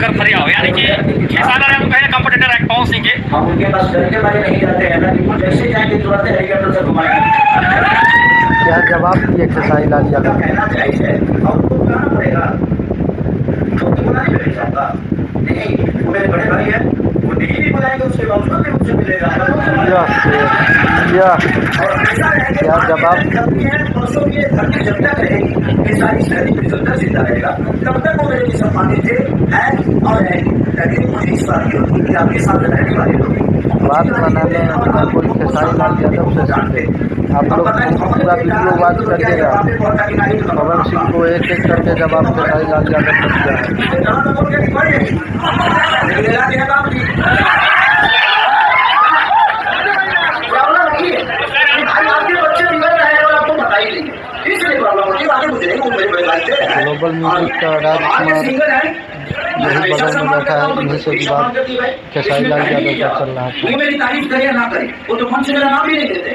कर फरिया हो, यानी कि खेसारी लाल यादव कहे कंपटीटर है पवन सिंह के। हम उनके पास डर के मारे नहीं जाते हैं ना, कि वो जैसे जाएंगे तुरंत हेलीकॉप्टर से घुमाएंगे। क्या जवाब दिए खेसारी लाल यादव? कहना चाहिए और उनको बुलाना पड़ेगा, छोटी बुला नहीं मिल सकता। नहीं, वो मेरे बड़े भाई है, वो दिल्ली भी बुलाएंगे, उसके बावजूद भी मुझसे मिलेगा। क्या जवाब? परसों की धरती जब तक रहेगी, ये सारी शहरी जब तक जिंदा रहेगा, तब तक वो मेरे सम्मानित थे, हैं और रहेंगे। लेकिन मुझे इस बात की होती कि आपके साथ रहने वाले लोग बात बनाने बिना कोई खेसारी लाल यादव से सीखे। आप लोग पूरा वीडियो वॉच करिएगा। पवन सिंह को एक एक करके जवाब खेसारी लाल यादव ने दिया है। ग्लोबल म्यूजिक का राजकुमार यही बगल में बैठा है, इन्हीं से विवाद खेसारी लाल यादव का चल रहा है। मेरी तारीफ करे ना करे, वो तो मंच मेरा नाम भी नहीं देते।